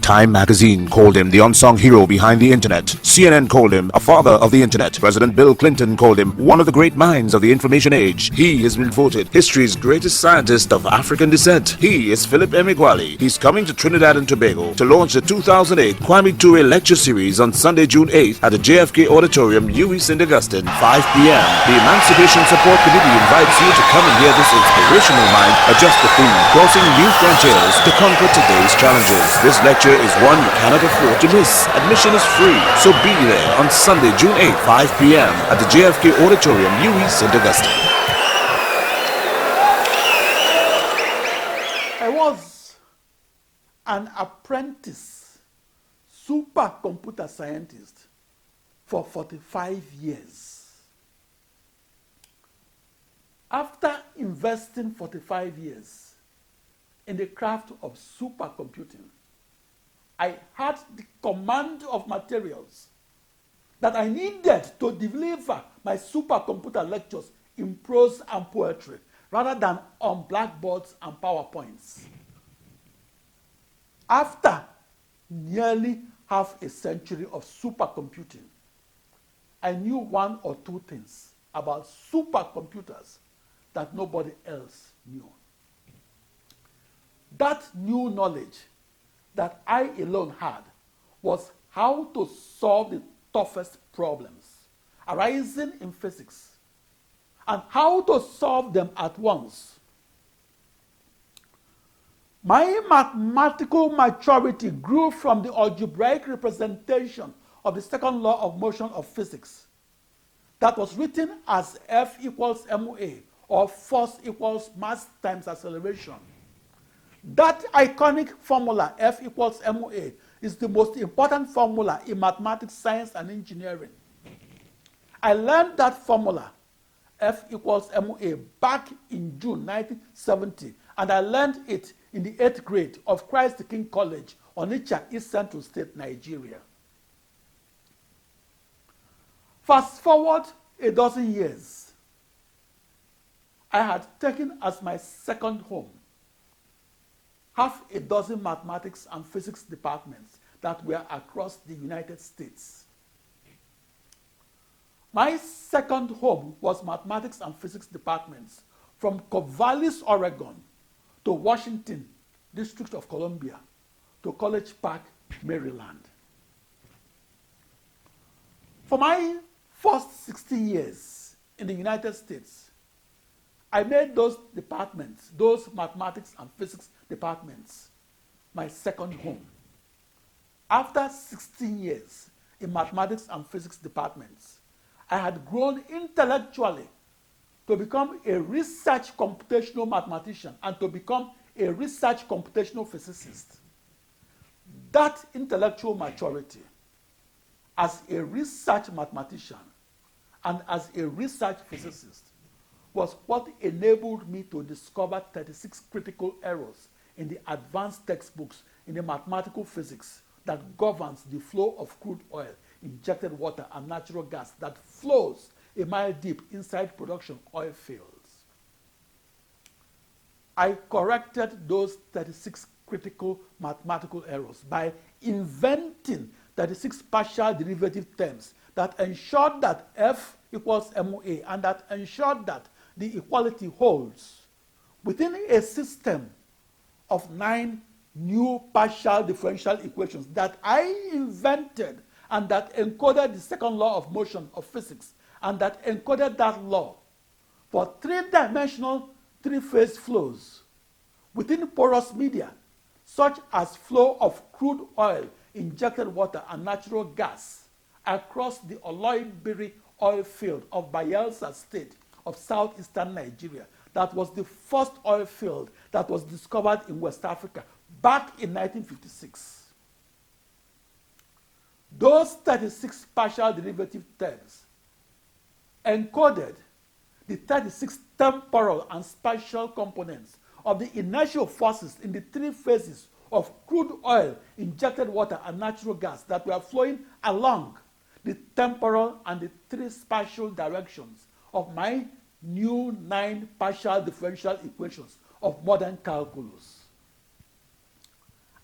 Time magazine called him the unsung hero behind the internet. CNN called him a father of the internet. President Bill Clinton called him one of the great minds of the information age. He has been voted history's greatest scientist of African descent. He is Philip Emeagwali. He's coming to Trinidad and Tobago to launch the 2008 Kwame Ture lecture series on Sunday, June 8th at the JFK Auditorium, UWI St. Augustine, 5 p.m. The Emancipation Support Committee invites you to come and hear this inspirational mind adjust the theme, crossing new frontiers to conquer today's challenges. This lecture is one you cannot afford to miss. Admission is free, so be there on Sunday, June 8th, 5 p.m. at the JFK Auditorium, UWI St. Augustine. I was an apprentice supercomputer scientist for 45 years. After investing 45 years in the craft of supercomputing, I had the command of materials that I needed to deliver my supercomputer lectures in prose and poetry rather than on blackboards and PowerPoints. After nearly half a century of supercomputing, I knew one or two things about supercomputers that nobody else knew. That new knowledge that I alone had was how to solve the toughest problems arising in physics and how to solve them at once. My mathematical maturity grew from the algebraic representation of the second law of motion of physics that was written as F equals ma, or force equals mass times acceleration. That iconic formula, F equals ma, is the most important formula in mathematics, science, and engineering. I learned that formula, F equals ma, back in June 1970, and I learned it in the 8th grade of Christ the King College, Onitsha, East Central State, Nigeria. Fast forward a dozen years, I had taken as my second home half a dozen mathematics and physics departments that were across the United States. My second home was mathematics and physics departments from Corvallis, Oregon, to Washington, District of Columbia, to College Park, Maryland. For my first 60 years in the United States, I made those departments, those mathematics and physics departments, my second home. After 16 years in mathematics and physics departments, I had grown intellectually to become a research computational mathematician and to become a research computational physicist. That intellectual maturity as a research mathematician and as a research physicist was what enabled me to discover 36 critical errors in the advanced textbooks in the mathematical physics that governs the flow of crude oil, injected water, and natural gas that flows a mile deep inside production oil fields. I corrected those 36 critical mathematical errors by inventing 36 partial derivative terms that ensured that F equals ma and that ensured that the equality holds within a system of 9 new partial differential equations that I invented and that encoded the second law of motion of physics and that encoded that law for 3-dimensional 3-phase flows within porous media such as flow of crude oil, injected water, and natural gas across the Oloibiri oil field of Bayelsa State of southeastern Nigeria. That was the first oil field that was discovered in West Africa back in 1956. Those 36 partial derivative terms encoded the 36 temporal and spatial components of the inertial forces in the 3 phases of crude oil, injected water, and natural gas that were flowing along the temporal and the 3 spatial directions of my new 9 partial differential equations of modern calculus.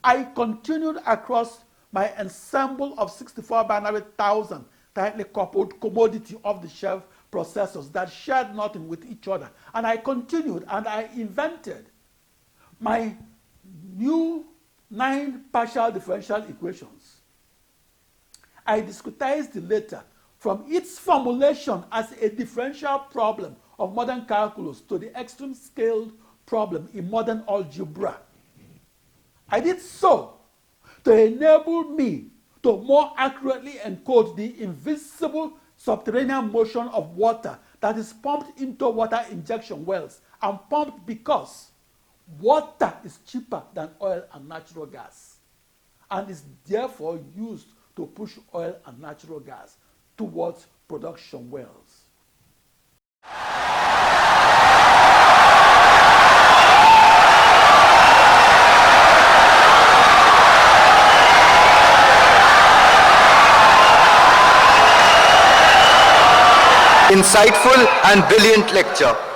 I continued across my ensemble of 64 binary thousand tightly coupled commodity-off-the-shelf processors that shared nothing with each other. And I continued and I invented my new 9 partial differential equations. I discretized the latter from its formulation as a differential problem of modern calculus to the extreme scaled problem in modern algebra. I did so to enable me to more accurately encode the invisible subterranean motion of water that is pumped into water injection wells and pumped because water is cheaper than oil and natural gas and is therefore used to push oil and natural gas towards production wells. Insightful and brilliant lecture.